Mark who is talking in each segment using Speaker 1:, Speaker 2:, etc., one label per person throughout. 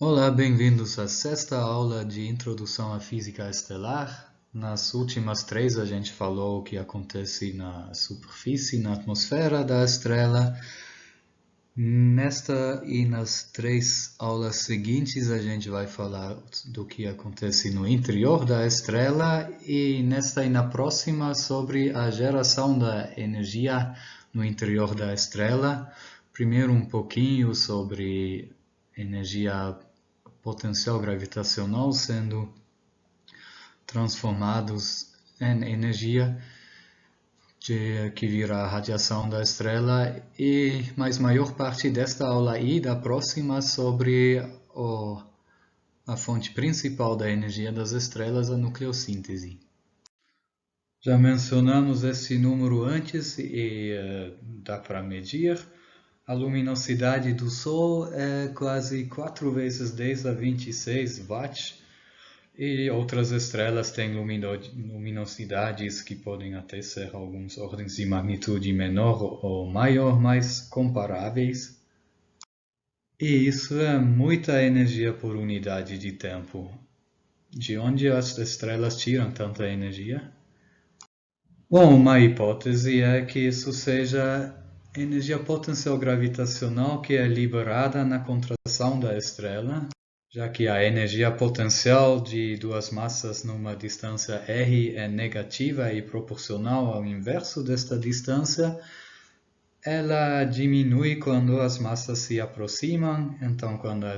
Speaker 1: Olá, bem-vindos à sexta aula de Introdução à Física Estelar. Nas últimas três a gente falou o que acontece na superfície, na atmosfera da estrela. Nesta e nas três aulas seguintes a gente vai falar do que acontece no interior da estrela e nesta e na próxima sobre a geração da energia no interior da estrela. Primeiro um pouquinho sobre energia potencial gravitacional sendo transformados em energia que vira a radiação da estrela e mais maior parte desta aula e da próxima sobre a fonte principal da energia das estrelas, a nucleossíntese. Já mencionamos esse número antes e dá para medir. A luminosidade do Sol é quase 4 vezes 10 a 26 watts e outras estrelas têm luminosidades que podem até ser algumas ordens de magnitude menor ou maior, mas comparáveis. E isso é muita energia por unidade de tempo. De onde as estrelas tiram tanta energia? Bom, uma hipótese é que isso seja energia potencial gravitacional que é liberada na contração da estrela, já que a energia potencial de duas massas numa distância r é negativa e proporcional ao inverso desta distância, ela diminui quando as massas se aproximam, então quando a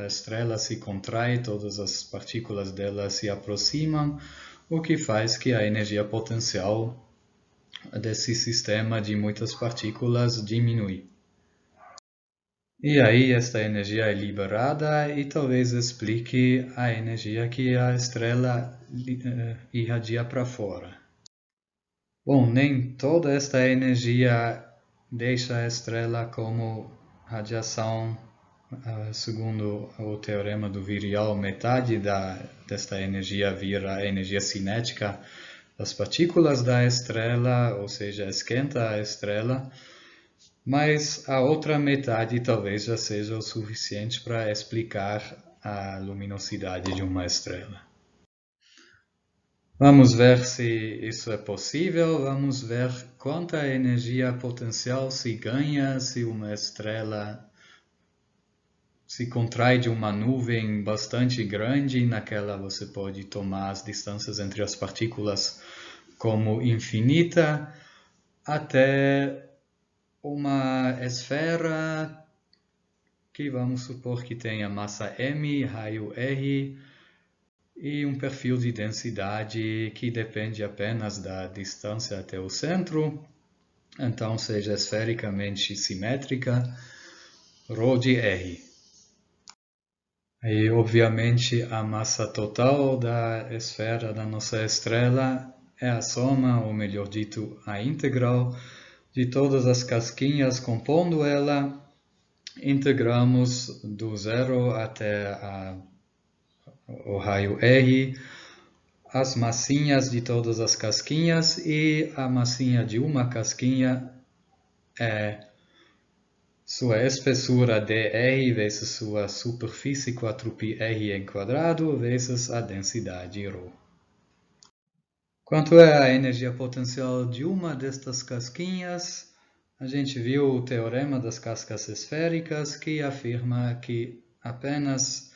Speaker 1: estrela se contrai, todas as partículas dela se aproximam, o que faz que a energia potencial desse sistema de muitas partículas diminui. E aí esta energia é liberada e talvez explique a energia que a estrela irradia para fora. Bom, nem toda esta energia deixa a estrela como radiação, segundo o teorema do virial, metade desta energia vira energia cinética das partículas da estrela, ou seja, esquenta a estrela, mas a outra metade talvez já seja o suficiente para explicar a luminosidade de uma estrela. Vamos ver se isso é possível, vamos ver quanta energia potencial se ganha se uma estrela se contrai de uma nuvem bastante grande, naquela você pode tomar as distâncias entre as partículas como infinita, até uma esfera que vamos supor que tenha massa m, raio r, e um perfil de densidade que depende apenas da distância até o centro, então seja esfericamente simétrica, ρ de r. E obviamente a massa total da esfera da nossa estrela é a soma, ou melhor dito, a integral de todas as casquinhas compondo ela. Integramos do zero até o raio R, as massinhas de todas as casquinhas e a massinha de uma casquinha é sua espessura dr vezes sua superfície 4πr em quadrado vezes a densidade ρ. Quanto é a energia potencial de uma destas casquinhas? A gente viu o teorema das cascas esféricas que afirma que apenas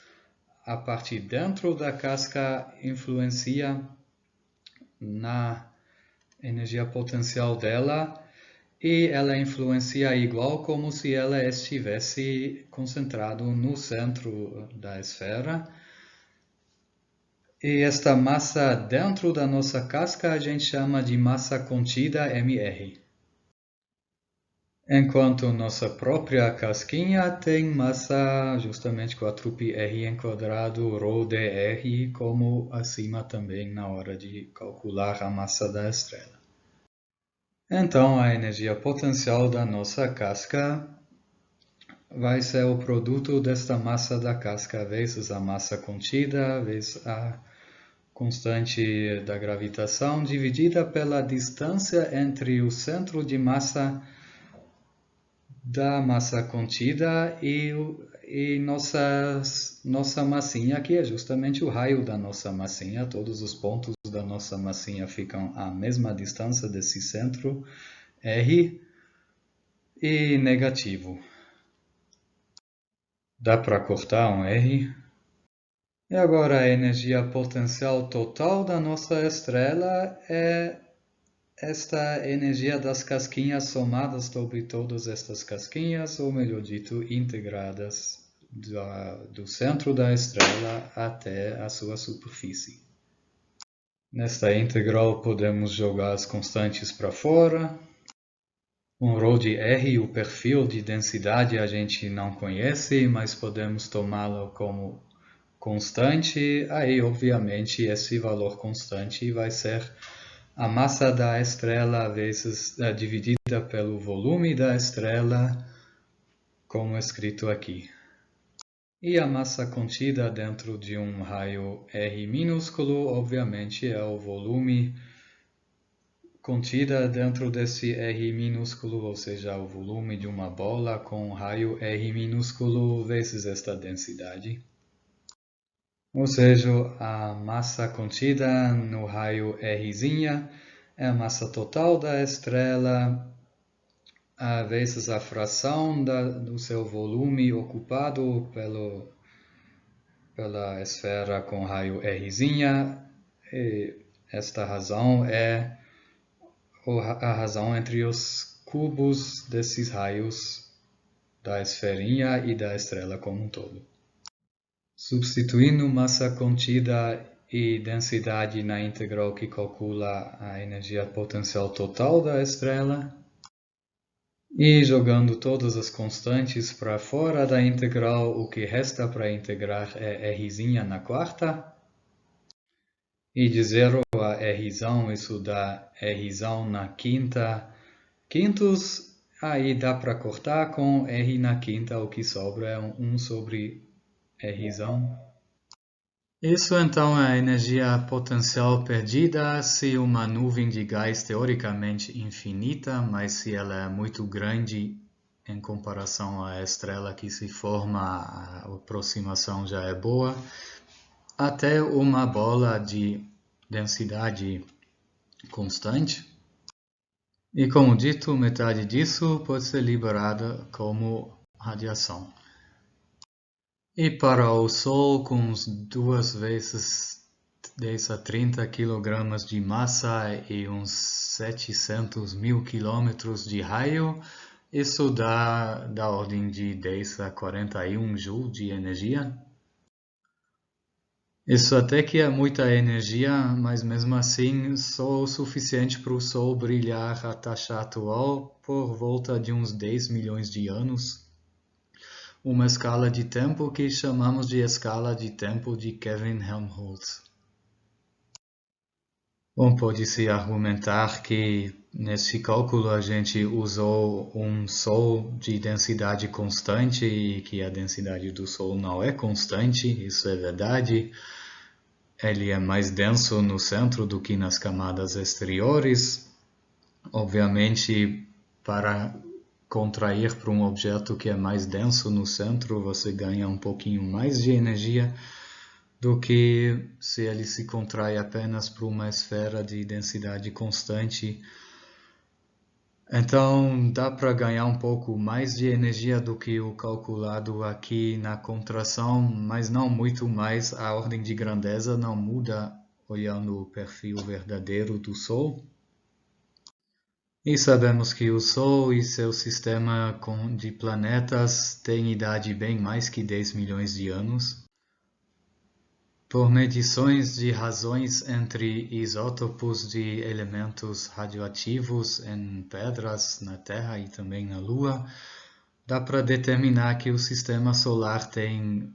Speaker 1: a parte dentro da casca influencia na energia potencial dela e ela influencia igual como se ela estivesse concentrada no centro da esfera. E esta massa dentro da nossa casca a gente chama de massa contida mR. Enquanto nossa própria casquinha tem massa justamente 4πr em quadrado ρ dr, como acima também na hora de calcular a massa da estrela. Então a energia potencial da nossa casca vai ser o produto desta massa da casca vezes a massa contida, vezes a constante da gravitação, dividida pela distância entre o centro de massa da massa contida e E nossa massinha aqui é justamente o raio da nossa massinha. Todos os pontos da nossa massinha ficam à mesma distância desse centro R e negativo. Dá para cortar um R. E agora a energia potencial total da nossa estrela é esta energia das casquinhas somadas sobre todas estas casquinhas, ou melhor dito, integradas do centro da estrela até a sua superfície. Nesta integral podemos jogar as constantes para fora. Um ρ de R, o perfil de densidade a gente não conhece, mas podemos tomá-lo como constante. Aí, obviamente, esse valor constante vai ser a massa da estrela vezes dividida pelo volume da estrela, como escrito aqui. E a massa contida dentro de um raio R minúsculo, obviamente, é o volume contida dentro desse R minúsculo, ou seja, o volume de uma bola com raio R minúsculo vezes esta densidade. Ou seja, a massa contida no raio Rzinha é a massa total da estrela vezes a fração do seu volume ocupado pela esfera com raio Rzinha. E esta razão é a razão entre os cubos desses raios da esferinha e da estrela como um todo. Substituindo massa contida e densidade na integral que calcula a energia potencial total da estrela, e jogando todas as constantes para fora da integral, o que resta para integrar é Rzinha na quarta. E de 0 a Rzão, isso dá Rzão na quinta quintos. Aí dá para cortar com R na quinta, o que sobra é 1 sobre Rzão. Isso então é a energia potencial perdida se uma nuvem de gás teoricamente infinita, mas se ela é muito grande em comparação à estrela que se forma, a aproximação já é boa, até uma bola de densidade constante. E como dito, metade disso pode ser liberada como radiação. E para o Sol, com uns 2 vezes 10 a 30 kg de massa e uns 700 mil km de raio, isso dá da ordem de 10 a 41 Joule de energia. Isso até que é muita energia, mas mesmo assim só o suficiente para o Sol brilhar a taxa atual por volta de uns 10 milhões de anos. Uma escala de tempo que chamamos de escala de tempo de Kelvin Helmholtz. Bom, pode-se argumentar que nesse cálculo a gente usou um Sol de densidade constante e que a densidade do Sol não é constante, isso é verdade. Ele é mais denso no centro do que nas camadas exteriores. Obviamente, para contrair para um objeto que é mais denso no centro, você ganha um pouquinho mais de energia do que se ele se contrai apenas para uma esfera de densidade constante. Então, dá para ganhar um pouco mais de energia do que o calculado aqui na contração, mas não muito mais. A ordem de grandeza não muda olhando o perfil verdadeiro do Sol. E sabemos que o Sol e seu sistema de planetas têm idade bem mais que 10 milhões de anos. Por medições de razões entre isótopos de elementos radioativos em pedras na Terra e também na Lua, dá para determinar que o sistema solar tem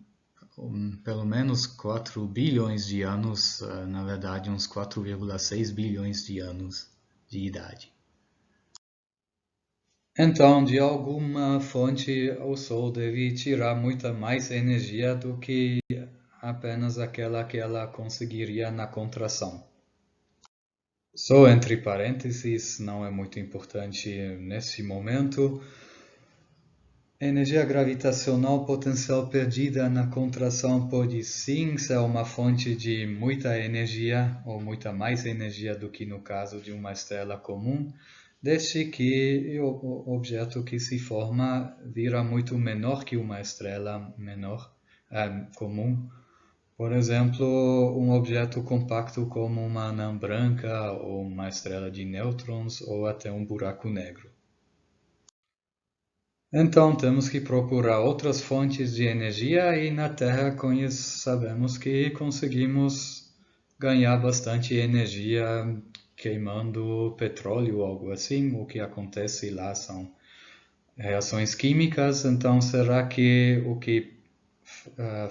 Speaker 1: pelo menos 4 bilhões de anos, na verdade uns 4,6 bilhões de anos de idade. Então, de alguma fonte, o Sol deve tirar muita mais energia do que apenas aquela que ela conseguiria na contração. Só entre parênteses, não é muito importante nesse momento. Energia gravitacional potencial perdida na contração pode sim ser uma fonte de muita energia, ou muita mais energia do que no caso de uma estrela comum, desde que o objeto que se forma vira muito menor que uma estrela comum. Por exemplo, um objeto compacto como uma anã branca, ou uma estrela de nêutrons, ou até um buraco negro. Então, temos que procurar outras fontes de energia e na Terra sabemos que conseguimos ganhar bastante energia queimando petróleo ou algo assim. O que acontece lá são reações químicas, então será que o que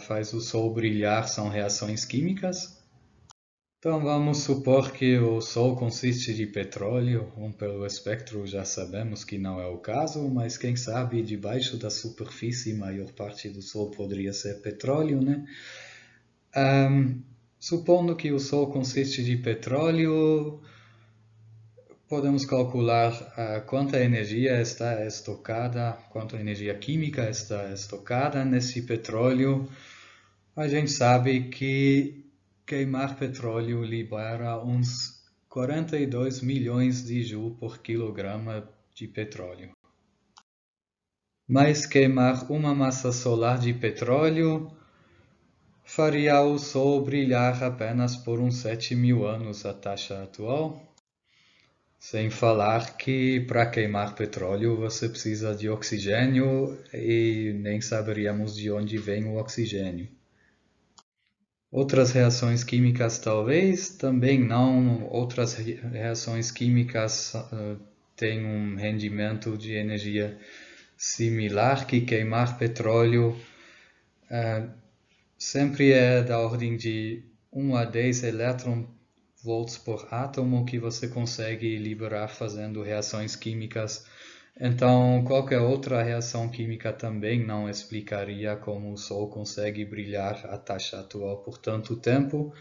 Speaker 1: faz o Sol brilhar são reações químicas? Então vamos supor que o Sol consiste de petróleo, pelo espectro já sabemos que não é o caso, mas quem sabe debaixo da superfície a maior parte do Sol poderia ser petróleo, né? Supondo que o Sol consiste de petróleo, podemos calcular quanta energia está estocada, quanta energia química está estocada nesse petróleo. A gente sabe que queimar petróleo libera uns 42 milhões de joules por quilograma de petróleo. Mas queimar uma massa solar de petróleo faria o Sol brilhar apenas por uns 7.000 anos a taxa atual. Sem falar que para queimar petróleo você precisa de oxigênio e nem saberíamos de onde vem o oxigênio. Outras reações químicas talvez, também não. Outras reações químicas têm um rendimento de energia similar que queimar petróleo. Sempre é da ordem de 1 a 10 elétron-volts por átomo que você consegue liberar fazendo reações químicas. Então, qualquer outra reação química também não explicaria como o Sol consegue brilhar a taxa atual por tanto tempo.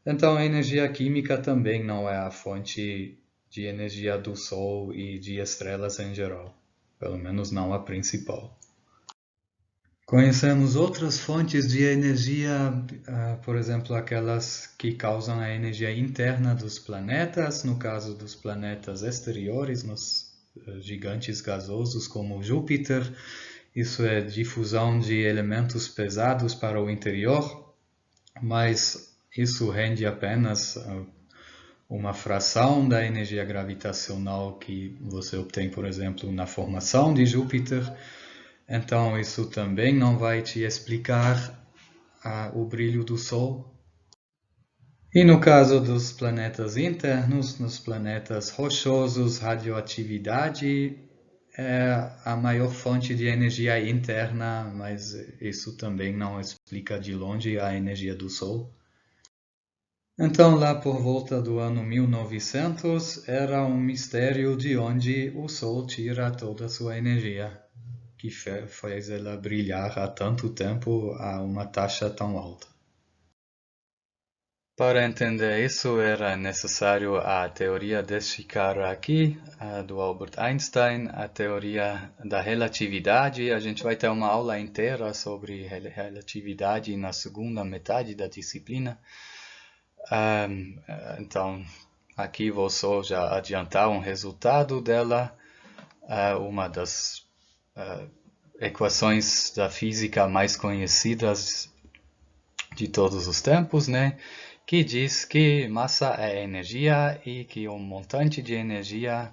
Speaker 1: Então, a energia química também não é a fonte de energia do Sol e de estrelas em geral. Pelo menos não a principal. Conhecemos outras fontes de energia, por exemplo, aquelas que causam a energia interna dos planetas, no caso dos planetas exteriores, nos gigantes gasosos como Júpiter. Isso é difusão de elementos pesados para o interior, mas isso rende apenas uma fração da energia gravitacional que você obtém, por exemplo, na formação de Júpiter. Então, isso também não vai te explicar o brilho do Sol. E no caso dos planetas internos, nos planetas rochosos, radioatividade é a maior fonte de energia interna, mas isso também não explica de longe a energia do Sol. Então, lá por volta do ano 1900, era um mistério de onde o Sol tira toda a sua energia, que faz ela brilhar há tanto tempo a uma taxa tão alta. Para entender isso, era necessário a teoria deste cara aqui, do Albert Einstein, a teoria da relatividade. A gente vai ter uma aula inteira sobre relatividade na segunda metade da disciplina. Então, aqui vou só já adiantar um resultado dela. Uma das equações da física mais conhecidas de todos os tempos, né? Que diz que massa é energia e que um montante de energia,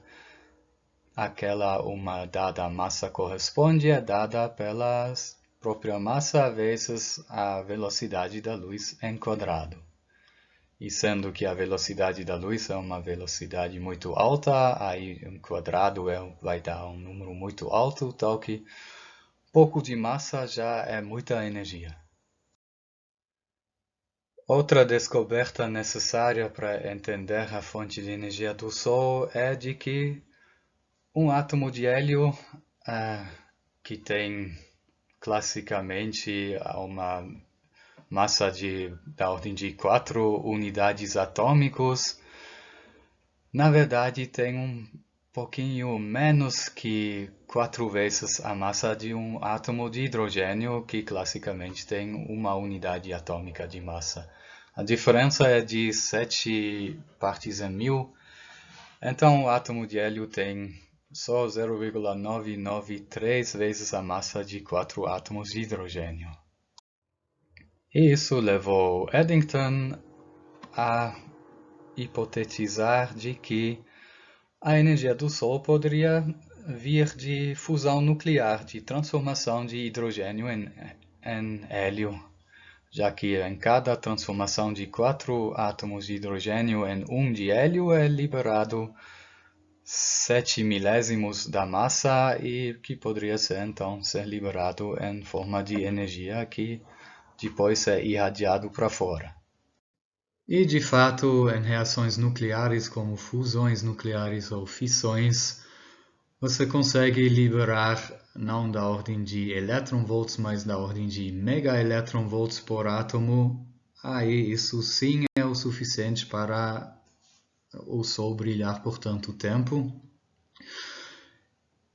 Speaker 1: uma dada massa corresponde é dada pela própria massa vezes a velocidade da luz em quadrado. E sendo que a velocidade da luz é uma velocidade muito alta, aí um quadrado vai dar um número muito alto, tal que pouco de massa já é muita energia. Outra descoberta necessária para entender a fonte de energia do Sol é de que um átomo de hélio, que tem classicamente uma massa da ordem de 4 unidades atômicos, na verdade tem um pouquinho menos que 4 vezes a massa de um átomo de hidrogênio, que classicamente tem uma unidade atômica de massa. A diferença é de 7 partes em 1000, então o átomo de hélio tem só 0,993 vezes a massa de 4 átomos de hidrogênio. E isso levou Eddington a hipotetizar de que a energia do Sol poderia vir de fusão nuclear, de transformação de hidrogênio em hélio, já que em cada transformação de 4 átomos de hidrogênio em 1 de hélio é liberado 7 milésimos da massa, e que poderia então ser liberado em forma de energia que depois é irradiado para fora. E, de fato, em reações nucleares como fusões nucleares ou fissões, você consegue liberar não da ordem de elétronvolts, mas da ordem de megaelétronvolts por átomo. Aí isso sim é o suficiente para o Sol brilhar por tanto tempo.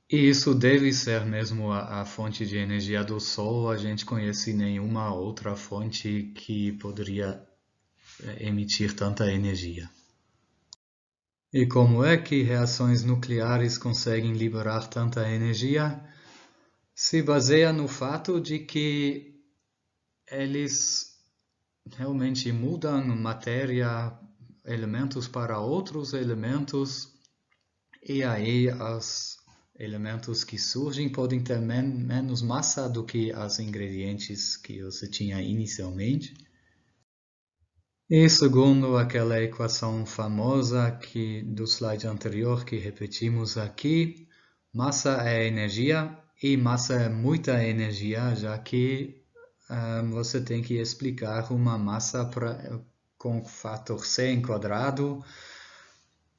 Speaker 1: E isso deve ser mesmo a fonte de energia do Sol. A gente conhece nenhuma outra fonte que poderia emitir tanta energia. E como é que reações nucleares conseguem liberar tanta energia? Se baseia no fato de que eles realmente mudam matéria, elementos para outros elementos, e aí os elementos que surgem podem ter menos massa do que os ingredientes que você tinha inicialmente. E segundo aquela equação famosa do slide anterior que repetimos aqui, massa é energia e massa é muita energia, já que você tem que explicar uma massa com fator C enquadrado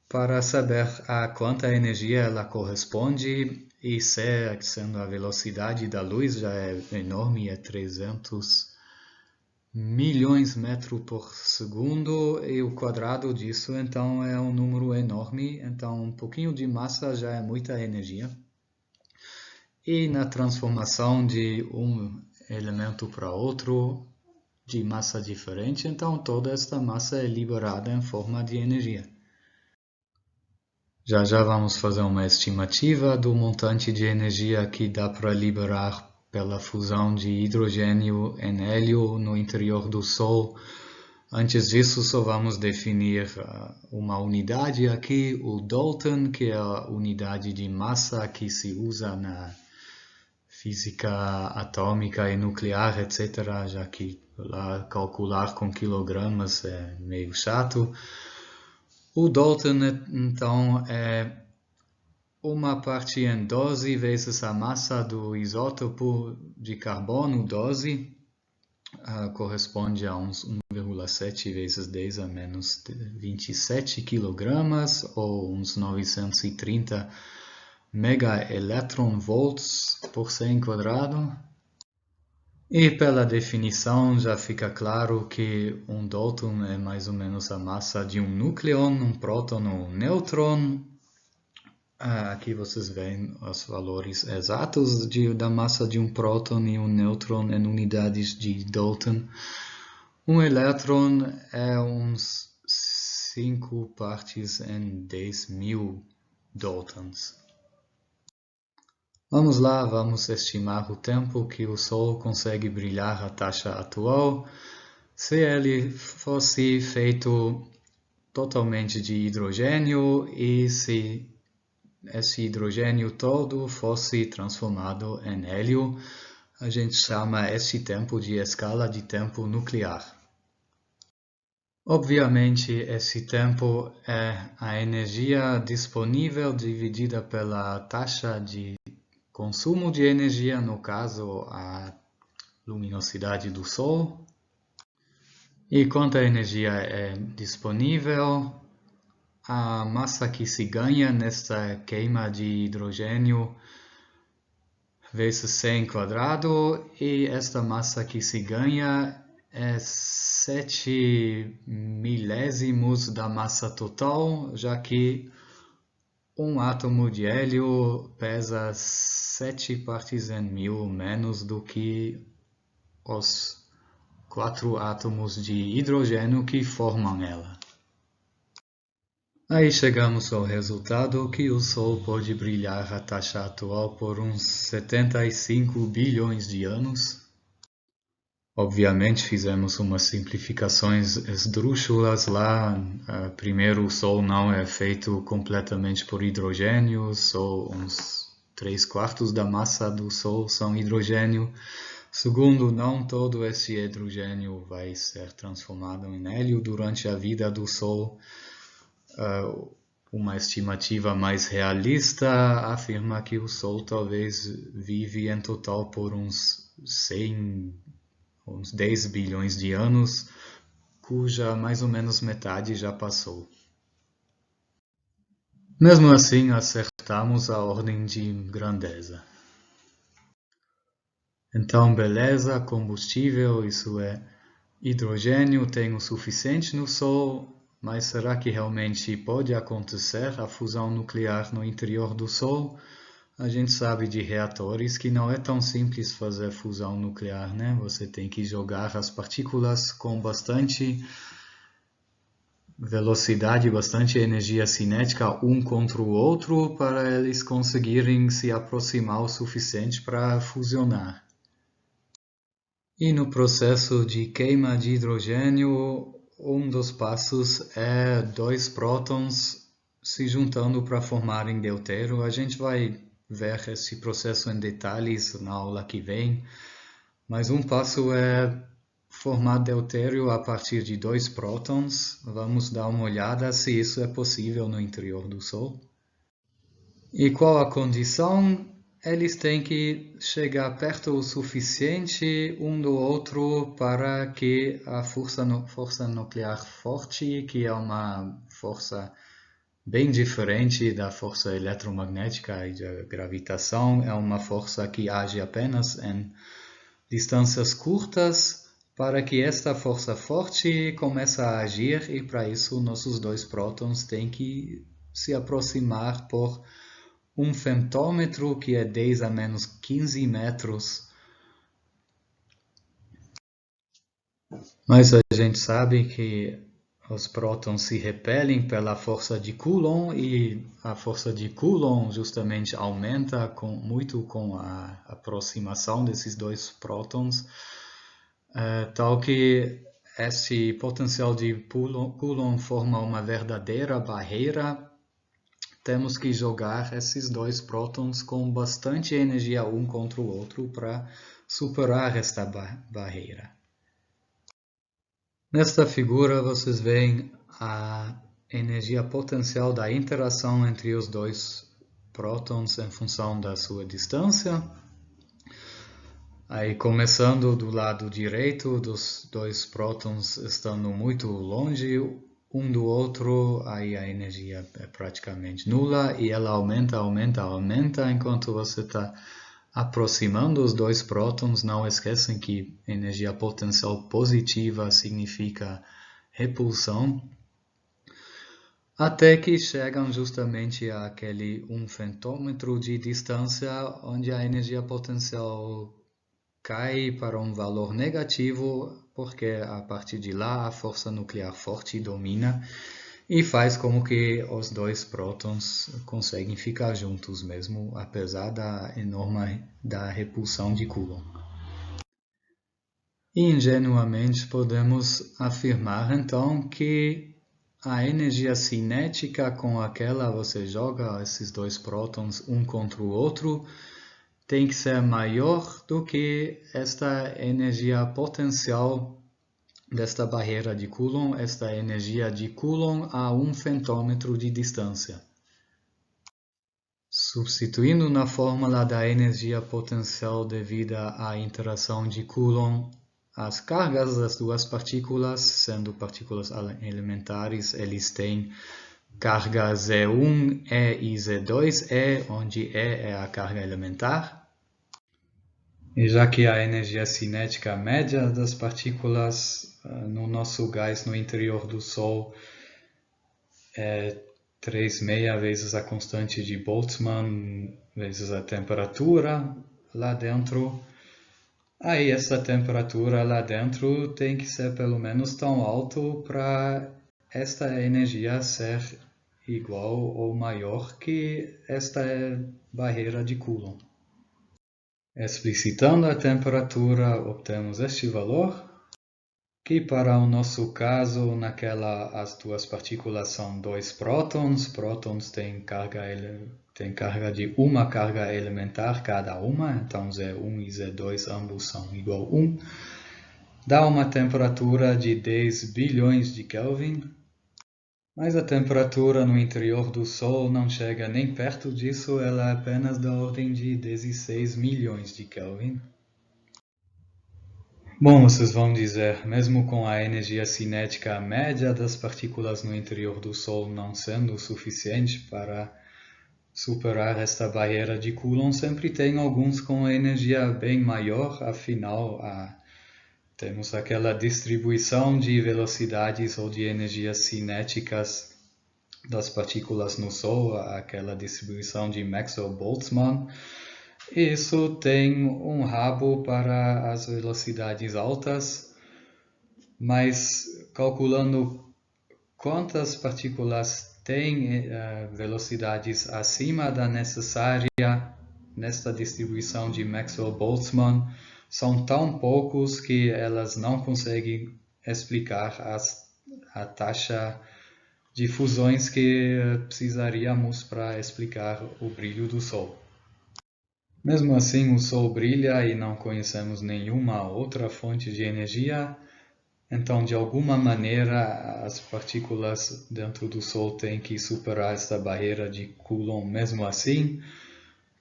Speaker 1: para saber a quanta energia ela corresponde, e C, sendo a velocidade da luz, já é enorme, é 300 milhões de metros por segundo, e o quadrado disso então é um número enorme, então um pouquinho de massa já é muita energia. E na transformação de um elemento para outro de massa diferente, então toda esta massa é liberada em forma de energia. Já vamos fazer uma estimativa do montante de energia que dá para liberar pela fusão de hidrogênio em hélio no interior do Sol. Antes disso, só vamos definir uma unidade aqui, o Dalton, que é a unidade de massa que se usa na física atômica e nuclear, etc., já que lá calcular com quilogramas é meio chato. O Dalton, então, é uma parte em 12 vezes a massa do isótopo de carbono, 12, corresponde a uns 1,7 vezes 10 a menos 27 quilogramas, ou uns 930 megaelectronvolts por cm quadrado. E pela definição já fica claro que um Dalton é mais ou menos a massa de um núcleon, um próton ou um nêutron. Aqui vocês veem os valores exatos da massa de um próton e um nêutron em unidades de Dalton. Um elétron é uns 5 partes em 10.000 Daltons. Vamos lá, vamos estimar o tempo que o Sol consegue brilhar à taxa atual. Se ele fosse feito totalmente de hidrogênio e se esse hidrogênio todo fosse transformado em hélio, a gente chama esse tempo de escala de tempo nuclear. Obviamente, esse tempo é a energia disponível dividida pela taxa de consumo de energia, no caso, a luminosidade do Sol. E quanta energia é disponível? A massa que se ganha nesta queima de hidrogênio vezes C quadrado, e esta massa que se ganha é 7 milésimos da massa total, já que um átomo de hélio pesa 7 partes em 1000 menos do que os 4 átomos de hidrogênio que formam ela. Aí chegamos ao resultado que o Sol pode brilhar à taxa atual por uns 75 bilhões de anos. Obviamente fizemos umas simplificações esdrúxulas lá. Primeiro, o Sol não é feito completamente por hidrogênio, só uns 3/4 da massa do Sol são hidrogênio. Segundo, não todo esse hidrogênio vai ser transformado em hélio durante a vida do Sol. Uma estimativa mais realista afirma que o Sol talvez vive em total por uns 10 bilhões de anos, cuja mais ou menos metade já passou. Mesmo assim, acertamos a ordem de grandeza. Então, beleza, combustível, isso é, hidrogênio tem o suficiente no Sol, mas será que realmente pode acontecer a fusão nuclear no interior do Sol? A gente sabe de reatores que não é tão simples fazer fusão nuclear, né? Você tem que jogar as partículas com bastante velocidade, bastante energia cinética um contra o outro para eles conseguirem se aproximar o suficiente para fusionar. E no processo de queima de hidrogênio, um dos passos é 2 prótons se juntando para formarem deutério. A gente vai ver esse processo em detalhes na aula que vem, mas um passo é formar deutério a partir de 2 prótons. Vamos dar uma olhada se isso é possível no interior do Sol. E qual a condição? Eles têm que chegar perto o suficiente um do outro para que a força nuclear forte, que é uma força bem diferente da força eletromagnética e da gravitação, é uma força que age apenas em distâncias curtas, para que esta força forte comece a agir, e para isso nossos 2 prótons têm que se aproximar por um femtômetro, que é 10 a menos 15 metros. Mas a gente sabe que os prótons se repelem pela força de Coulomb, e a força de Coulomb justamente aumenta muito com a aproximação desses 2 prótons, tal que esse potencial de Coulomb forma uma verdadeira barreira. Temos que jogar esses 2 prótons com bastante energia um contra o outro para superar esta barreira. Nesta figura vocês veem a energia potencial da interação entre os 2 prótons em função da sua distância. Aí, começando do lado direito, dos 2 prótons estando muito longe um do outro, aí a energia é praticamente nula e ela aumenta enquanto você está aproximando os 2 prótons. Não esquecem que energia potencial positiva significa repulsão, até que chegam justamente àquele 1 femtômetro de distância, onde a energia potencial cai para um valor negativo, porque a partir de lá a força nuclear forte domina e faz com que os 2 prótons conseguem ficar juntos mesmo, apesar da enorme repulsão de Coulomb. E ingenuamente podemos afirmar então que a energia cinética com aquela você joga esses 2 prótons um contra o outro tem que ser maior do que esta energia potencial desta barreira de Coulomb, esta energia de Coulomb a 1 femtômetro de distância. Substituindo na fórmula da energia potencial devida à interação de Coulomb, as cargas das 2 partículas, sendo partículas elementares, eles têm carga Z1, E e Z2, E, onde E é a carga elementar. E já que a energia cinética média das partículas no nosso gás no interior do Sol é 3,6 vezes a constante de Boltzmann vezes a temperatura lá dentro. Aí essa temperatura lá dentro tem que ser pelo menos tão alto para esta energia ser igual ou maior que esta barreira de Coulomb. Explicitando a temperatura, obtemos este valor, que para o nosso caso, as duas partículas são dois prótons. Prótons têm carga de uma carga elementar cada uma, então Z1 e Z2 ambos são igual a 1. Dá uma temperatura de 10 bilhões de Kelvin, mas a temperatura no interior do Sol não chega nem perto disso, ela é apenas da ordem de 16 milhões de Kelvin. Bom, vocês vão dizer, mesmo com a energia cinética média das partículas no interior do Sol não sendo suficiente para superar esta barreira de Coulomb, sempre tem alguns com energia bem maior, afinal temos aquela distribuição de velocidades ou de energias cinéticas das partículas no Sol, aquela distribuição de Maxwell-Boltzmann. Isso tem um rabo para as velocidades altas, mas calculando quantas partículas têm velocidades acima da necessária nesta distribuição de Maxwell-Boltzmann, são tão poucos que elas não conseguem explicar a taxa de fusões que precisaríamos para explicar o brilho do Sol. Mesmo assim, o Sol brilha e não conhecemos nenhuma outra fonte de energia, então de alguma maneira as partículas dentro do Sol têm que superar esta barreira de Coulomb mesmo assim.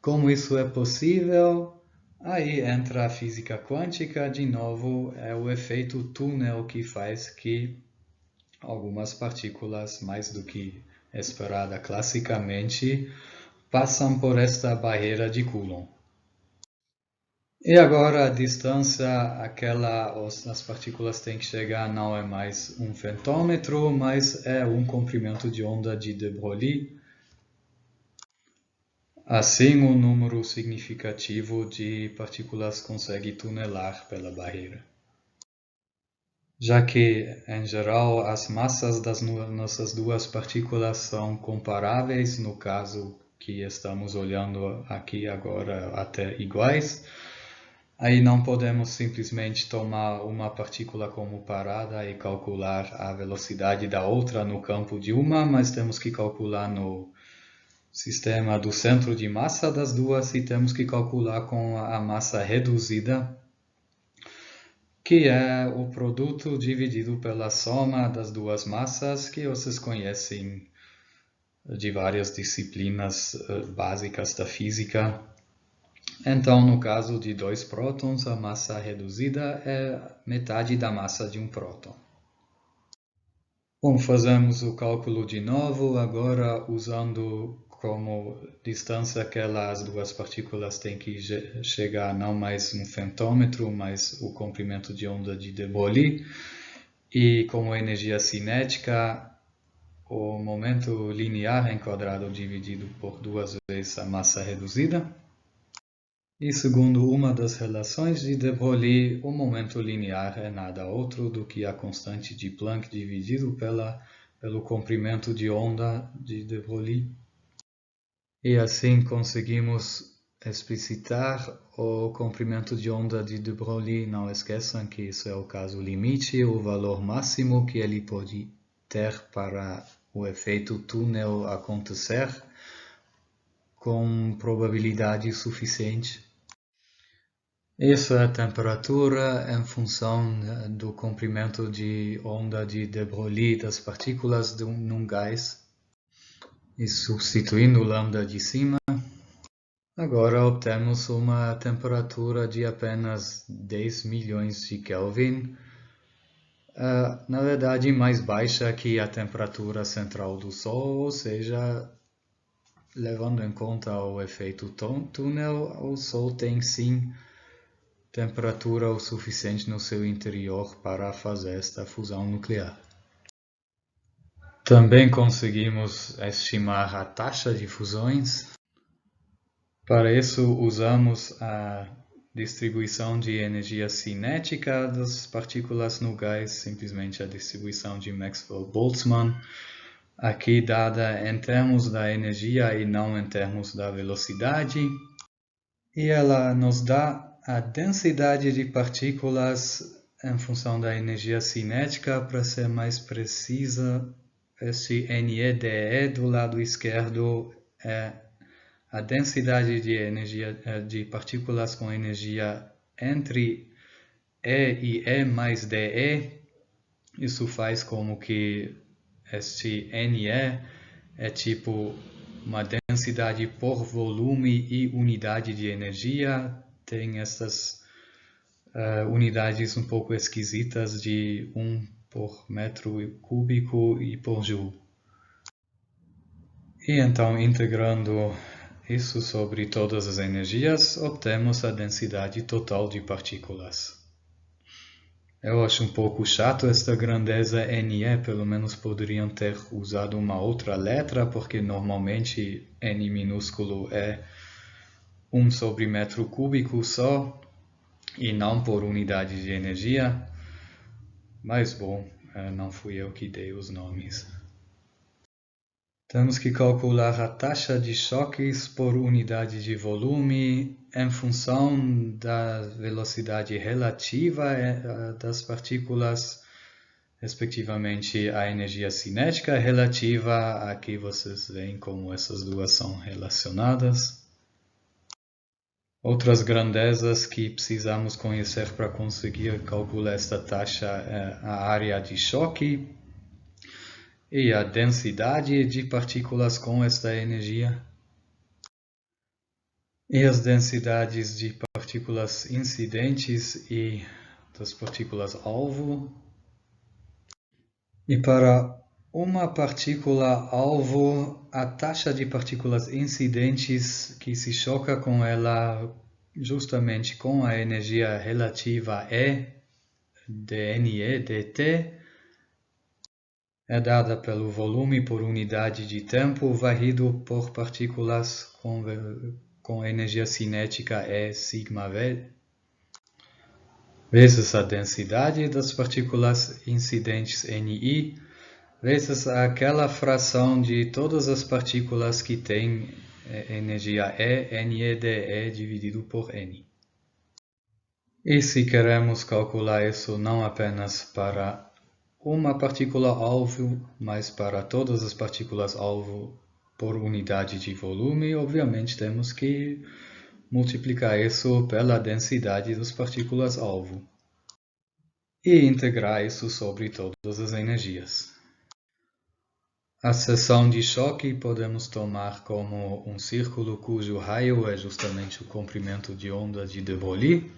Speaker 1: Como isso é possível? Aí entra a física quântica, de novo, é o efeito túnel que faz que algumas partículas, mais do que esperada classicamente, passam por esta barreira de Coulomb. E agora a distância as partículas têm que chegar não é mais um fentômetro, mas é um comprimento de onda de de Broglie. Assim, um número significativo de partículas consegue tunelar pela barreira. Já que, em geral, as massas das nossas duas partículas são comparáveis, no caso que estamos olhando aqui agora até iguais, aí não podemos simplesmente tomar uma partícula como parada e calcular a velocidade da outra no campo de uma, mas temos que calcular no sistema do centro de massa das duas e temos que calcular com a massa reduzida, que é o produto dividido pela soma das duas massas, que vocês conhecem de várias disciplinas básicas da física. Então, no caso de dois prótons, a massa reduzida é metade da massa de um próton. Bom, fazemos o cálculo de novo, agora usando como distância que as duas partículas têm que chegar não mais um fentômetro, mas o comprimento de onda de de Broglie. E como energia cinética, o momento linear enquadrado dividido por duas vezes a massa reduzida. E segundo uma das relações de de Broglie, o momento linear é nada outro do que a constante de Planck dividido pelo comprimento de onda de de Broglie. E assim conseguimos explicitar o comprimento de onda de de Broglie. Não esqueçam que isso é o caso limite, o valor máximo que ele pode ter para o efeito túnel acontecer com probabilidade suficiente. Isso é a temperatura em função do comprimento de onda de de Broglie das partículas num gás. E substituindo o lambda de cima, agora obtemos uma temperatura de apenas 10 milhões de Kelvin, na verdade mais baixa que a temperatura central do Sol, ou seja, levando em conta o efeito túnel, o Sol tem sim temperatura o suficiente no seu interior para fazer esta fusão nuclear. Também conseguimos estimar a taxa de fusões. Para isso, usamos a distribuição de energia cinética das partículas no gás, simplesmente a distribuição de Maxwell-Boltzmann, aqui dada em termos da energia e não em termos da velocidade. E ela nos dá a densidade de partículas em função da energia cinética. Para ser mais precisa, este NEDE do lado esquerdo é a densidade de energia de partículas com energia entre E e E mais DE. Isso faz como que este NE é tipo uma densidade por volume e unidade de energia. Tem essas unidades um pouco esquisitas de 1 por metro cúbico e por joule. E então, integrando isso sobre todas as energias, obtemos a densidade total de partículas. Eu acho um pouco chato esta grandeza NE, pelo menos poderiam ter usado uma outra letra, porque normalmente N minúsculo é 1 sobre metro cúbico só, e não por unidade de energia. Mas bom, não fui eu que dei os nomes. Temos que calcular a taxa de choques por unidade de volume em função da velocidade relativa das partículas, respectivamente a energia cinética relativa. Aqui vocês veem como essas duas são relacionadas. Outras grandezas que precisamos conhecer para conseguir calcular esta taxa é a área de choque e a densidade de partículas com esta energia. E as densidades de partículas incidentes e das partículas alvo. E para uma partícula alvo, a taxa de partículas incidentes que se choca com ela justamente com a energia relativa E, dNE dt, é dada pelo volume por unidade de tempo varrido por partículas com energia cinética E sigma V, vezes a densidade das partículas incidentes Ni, vezes aquela fração de todas as partículas que têm energia E, NeDe, dividido por N. E se queremos calcular isso não apenas para uma partícula alvo, mas para todas as partículas alvo por unidade de volume, obviamente temos que multiplicar isso pela densidade das partículas alvo e integrar isso sobre todas as energias. A seção de choque podemos tomar como um círculo cujo raio é justamente o comprimento de onda de de Broglie,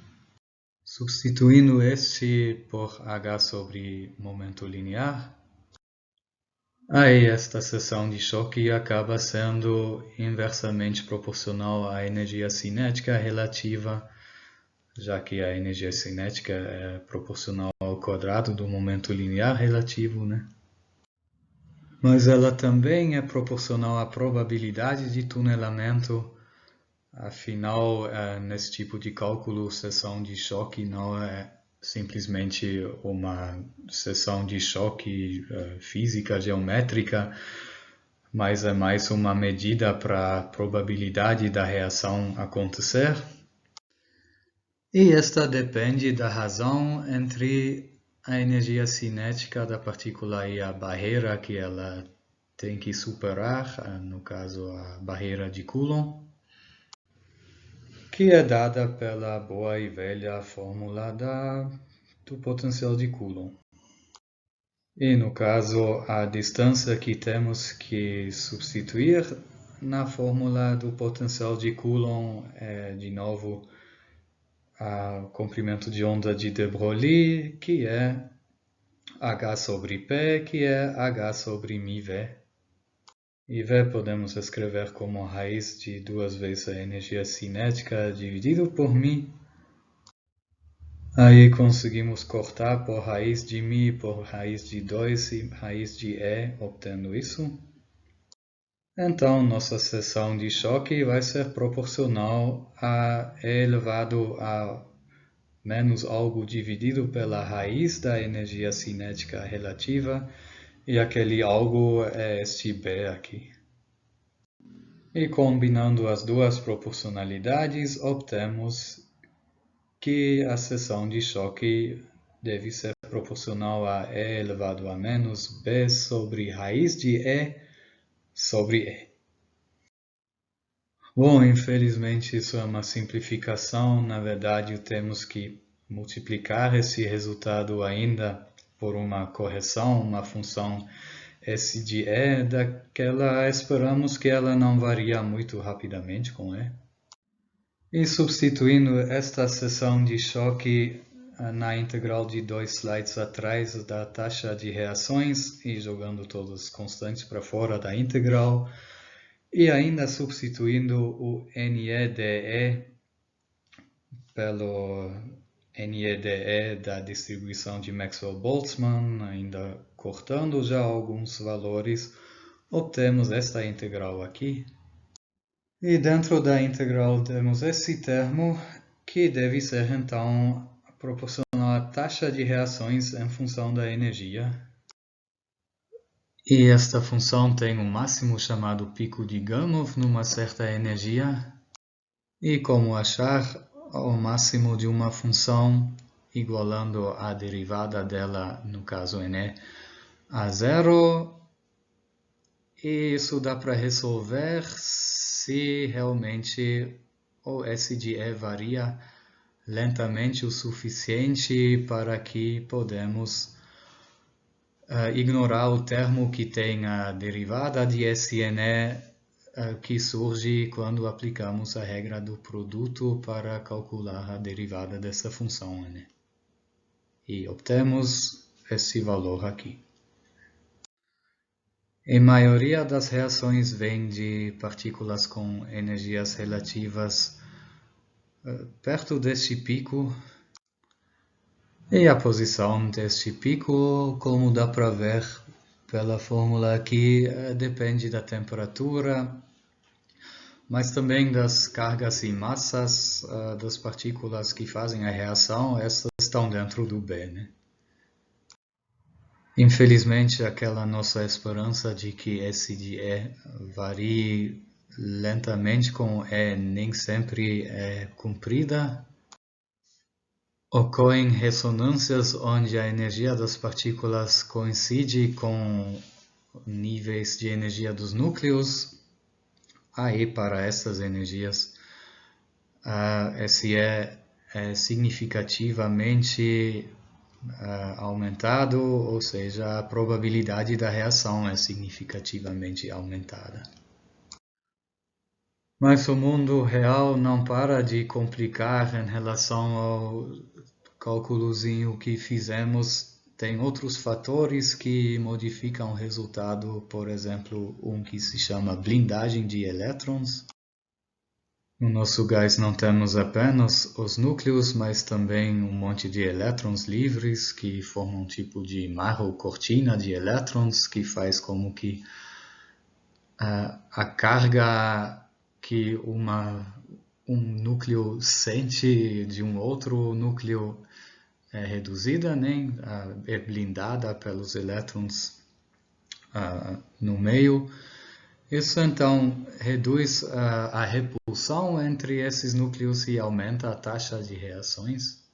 Speaker 1: substituindo este por h sobre momento linear. Aí esta seção de choque acaba sendo inversamente proporcional à energia cinética relativa, já que a energia cinética é proporcional ao quadrado do momento linear relativo, né? Mas ela também é proporcional à probabilidade de tunelamento. Afinal, nesse tipo de cálculo, seção de choque não é simplesmente uma seção de choque física, geométrica, mas é mais uma medida para a probabilidade da reação acontecer. E esta depende da razão entre a energia cinética da partícula e a barreira que ela tem que superar, no caso a barreira de Coulomb, que é dada pela boa e velha fórmula do potencial de Coulomb. E no caso, a distância que temos que substituir na fórmula do potencial de Coulomb é, de novo, o comprimento de onda de de Broglie, que é h sobre p, que é h sobre μv. E V podemos escrever como raiz de 2 vezes a energia cinética dividido por μ. Aí conseguimos cortar por raiz de Mi, por raiz de 2 e raiz de E, obtendo isso. Então, nossa seção de choque vai ser proporcional a E elevado a menos algo dividido pela raiz da energia cinética relativa, e aquele algo é este B aqui. E combinando as duas proporcionalidades, obtemos que a seção de choque deve ser proporcional a E elevado a menos B sobre raiz de E sobre E. Bom, infelizmente isso é uma simplificação. Na verdade, temos que multiplicar esse resultado ainda por uma correção, uma função S de E, daquela esperamos que ela não varia muito rapidamente com E. E substituindo esta seção de choque na integral de 2 slides atrás da taxa de reações e jogando todos os constantes para fora da integral, e ainda substituindo o NEDE pelo NEDE da distribuição de Maxwell-Boltzmann, ainda cortando já alguns valores, obtemos esta integral aqui. E dentro da integral temos esse termo, que deve ser então proporcional à taxa de reações em função da energia. E esta função tem um máximo chamado pico de Gamow numa certa energia. E como achar o máximo de uma função igualando a derivada dela, no caso n, a zero. E isso dá para resolver se realmente o S de E varia lentamente o suficiente para que podemos ignorar o termo que tem a derivada de Sn que surge quando aplicamos a regra do produto para calcular a derivada dessa função n. E obtemos esse valor aqui. A maioria das reações vem de partículas com energias relativas perto deste pico. E a posição deste pico, como dá para ver pela fórmula aqui, depende da temperatura, mas também das cargas e massas das partículas que fazem a reação. Essas estão dentro do B, né? Infelizmente, aquela nossa esperança de que S de E varie lentamente com E nem sempre é cumprida. Ocorrem ressonâncias onde a energia das partículas coincide com níveis de energia dos núcleos. Aí, para essas energias, SE é significativamente aumentado, ou seja, a probabilidade da reação é significativamente aumentada. Mas o mundo real não para de complicar em relação ao cálculozinho que fizemos. Tem outros fatores que modificam o resultado, por exemplo, um que se chama blindagem de elétrons. No nosso gás não temos apenas os núcleos, mas também um monte de elétrons livres que formam um tipo de mar ou cortina de elétrons que faz como que a carga que um núcleo sente de um outro núcleo é reduzida, né? É blindada pelos elétrons no meio. Isso então reduz a repulsão entre esses núcleos e aumenta a taxa de reações.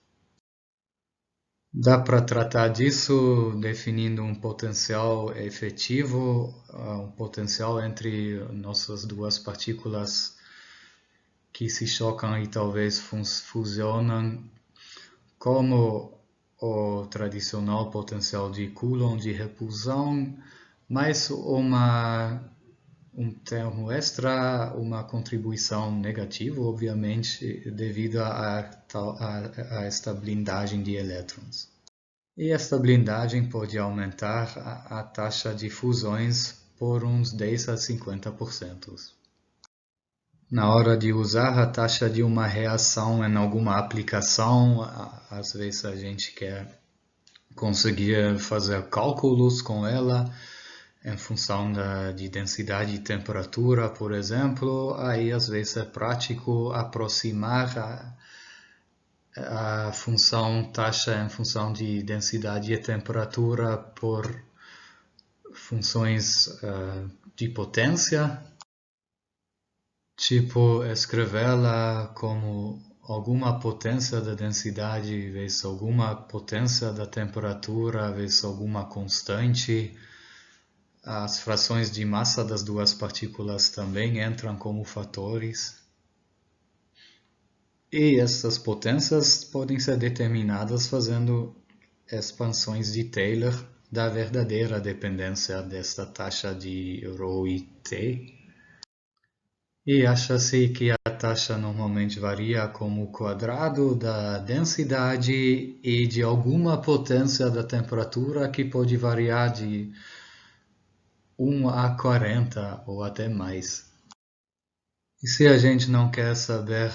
Speaker 1: Dá para tratar disso definindo um potencial efetivo, um potencial entre nossas duas partículas que se chocam e talvez fusionam, como o tradicional potencial de Coulomb de repulsão, mais um termo extra, uma contribuição negativa, obviamente, devido a esta blindagem de elétrons. E esta blindagem pode aumentar a taxa de fusões por uns 10 a 50%. Na hora de usar a taxa de uma reação em alguma aplicação, às vezes a gente quer conseguir fazer cálculos com ela em função de densidade e temperatura, por exemplo. Aí às vezes é prático aproximar a função taxa em função de densidade e temperatura por funções de potência, tipo escrevê-la como alguma potência da densidade vezes alguma potência da temperatura vezes alguma constante. As frações de massa das duas partículas também entram como fatores. E essas potências podem ser determinadas fazendo expansões de Taylor da verdadeira dependência desta taxa de ρ e t. E acha-se que a taxa normalmente varia como o quadrado da densidade e de alguma potência da temperatura que pode variar de 1 a 40 ou até mais. E se a gente não quer saber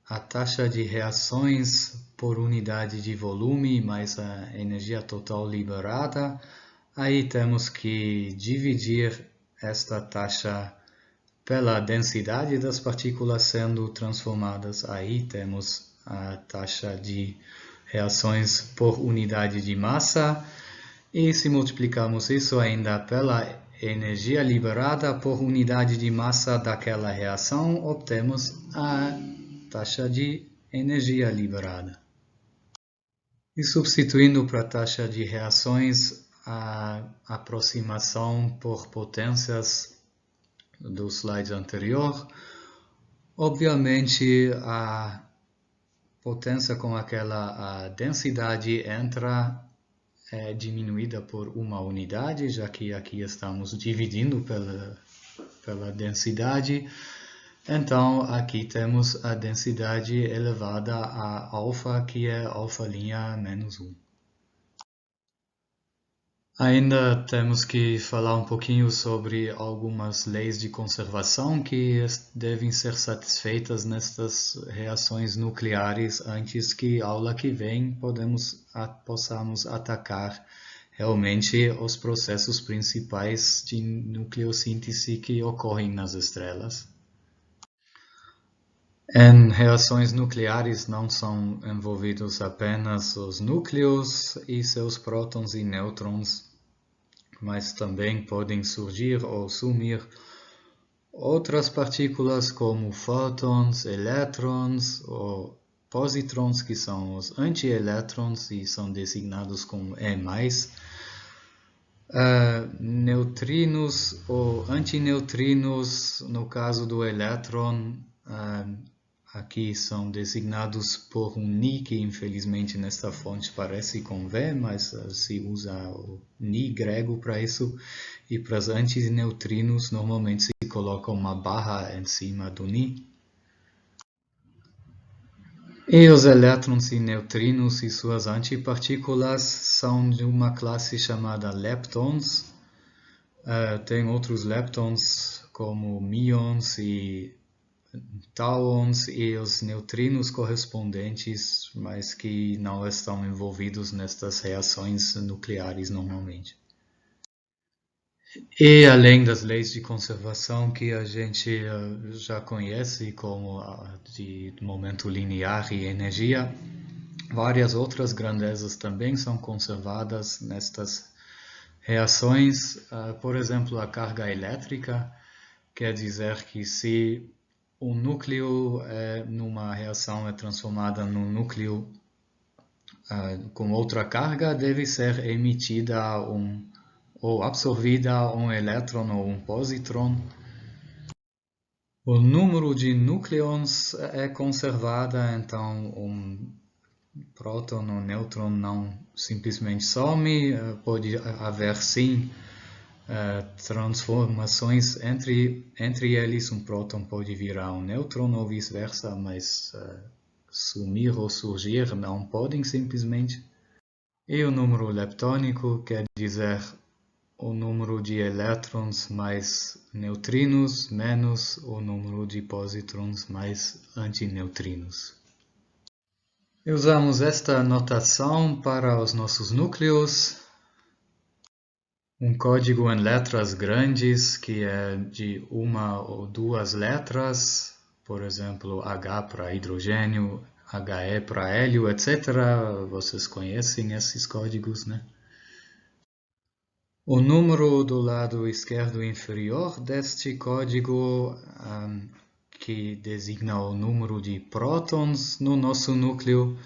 Speaker 1: a taxa de reações por unidade de volume mais a energia total liberada, aí temos que dividir esta taxa pela densidade das partículas sendo transformadas. Aí temos a taxa de reações por unidade de massa. E se multiplicarmos isso ainda pela energia liberada por unidade de massa daquela reação, obtemos a taxa de energia liberada. E substituindo para a taxa de reações a aproximação por potências do slide anterior, obviamente a potência com aquela densidade entra é diminuída por uma unidade, já que aqui estamos dividindo pela densidade. Então, aqui temos a densidade elevada a alfa, que é alfa' menos 1. Ainda temos que falar um pouquinho sobre algumas leis de conservação que devem ser satisfeitas nestas reações nucleares antes que aula que vem possamos atacar realmente os processos principais de nucleossíntese que ocorrem nas estrelas. Em reações nucleares não são envolvidos apenas os núcleos e seus prótons e nêutrons, mas também podem surgir ou sumir outras partículas como fótons, elétrons ou positrons, que são os antielétrons e são designados como E+, neutrinos ou antineutrinos, no caso do elétron, aqui são designados por um Ni, que infelizmente nesta fonte parece com V, mas se usa o Ni grego para isso. E para os antineutrinos normalmente se coloca uma barra em cima do Ni. E os elétrons e neutrinos e suas antipartículas são de uma classe chamada leptons. Tem outros leptons como mions e tauons e os neutrinos correspondentes, mas que não estão envolvidos nestas reações nucleares normalmente. E além das leis de conservação que a gente já conhece, como a de momento linear e energia, várias outras grandezas também são conservadas nestas reações. Por exemplo, a carga elétrica, quer dizer que se o núcleo numa reação é transformada num núcleo com outra carga, deve ser emitida ou absorvida um elétron ou um positron. O número de núcleons é conservado, então um próton ou nêutron não simplesmente some, pode haver sim transformações entre eles. Um próton pode virar um nêutron ou vice-versa, mas sumir ou surgir não podem simplesmente. E o número leptônico quer dizer o número de elétrons mais neutrinos menos o número de pósitrons mais antineutrinos. E usamos esta notação para os nossos núcleos. Um código em letras grandes, que é de uma ou duas letras, por exemplo, H para hidrogênio, He para hélio, etc. Vocês conhecem esses códigos, né? O número do lado esquerdo inferior deste código, que designa o número de prótons no nosso núcleo.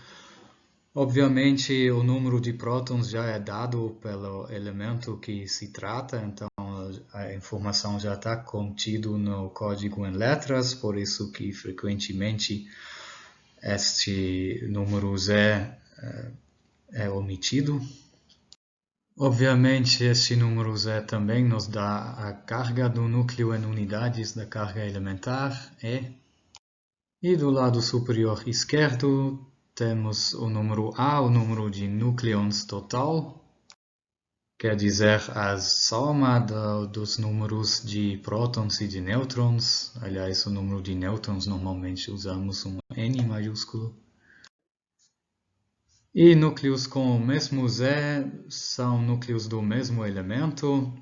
Speaker 1: Obviamente, o número de prótons já é dado pelo elemento que se trata, então a informação já está contida no código em letras, por isso que frequentemente este número Z é omitido. Obviamente, este número Z também nos dá a carga do núcleo em unidades da carga elementar, E. E do lado superior esquerdo, temos o número A, o número de núcleons total, quer dizer, a soma dos números de prótons e de nêutrons. Aliás, o número de nêutrons normalmente usamos um N maiúsculo. E núcleos com o mesmo Z são núcleos do mesmo elemento.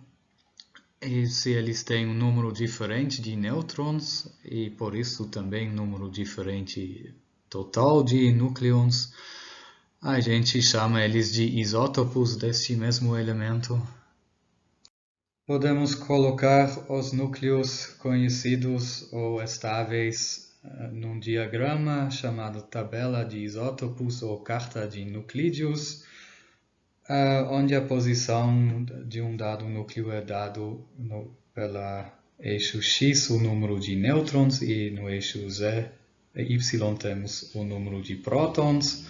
Speaker 1: E se eles têm um número diferente de nêutrons, e por isso também um número diferente total de núcleons, a gente chama eles de isótopos deste mesmo elemento. Podemos colocar os núcleos conhecidos ou estáveis num diagrama chamado tabela de isótopos ou carta de nuclídeos, onde a posição de um dado núcleo é dado pela eixo X o número de nêutrons e no eixo Z Y temos o número de prótons.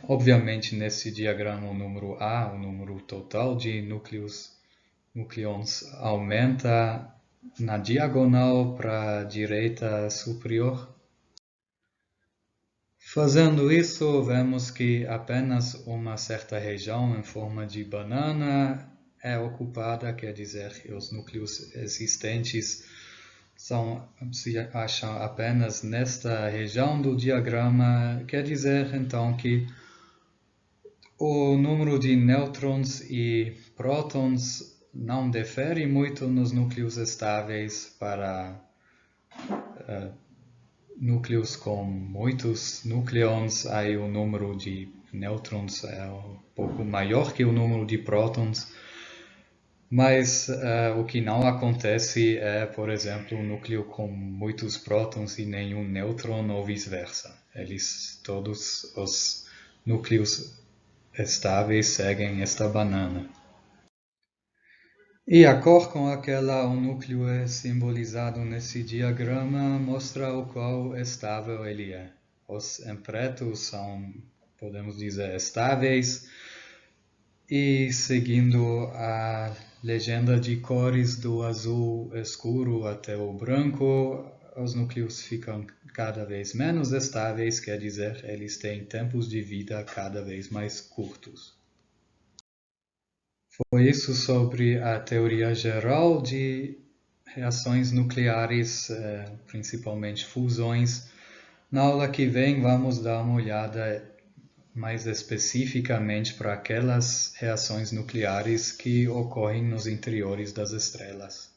Speaker 1: Obviamente, nesse diagrama, o número A, o número total de núcleons, aumenta na diagonal para a direita superior. Fazendo isso, vemos que apenas uma certa região em forma de banana é ocupada, quer dizer, que os núcleos existentes se acham apenas nesta região do diagrama, quer dizer então que o número de nêutrons e prótons não difere muito nos núcleos estáveis para núcleos com muitos núcleons. Aí o número de nêutrons é um pouco maior que o número de prótons. Mas o que não acontece é, por exemplo, um núcleo com muitos prótons e nenhum nêutron ou vice-versa. Todos os núcleos estáveis seguem esta banana. E a cor com aquela o núcleo é simbolizado nesse diagrama mostra o quão estável ele é. Os em preto são, podemos dizer, estáveis. E seguindo a legenda de cores do azul escuro até o branco, os núcleos ficam cada vez menos estáveis, quer dizer, eles têm tempos de vida cada vez mais curtos. Foi isso sobre a teoria geral de reações nucleares, principalmente fusões. Na aula que vem vamos dar uma olhada mais especificamente para aquelas reações nucleares que ocorrem nos interiores das estrelas.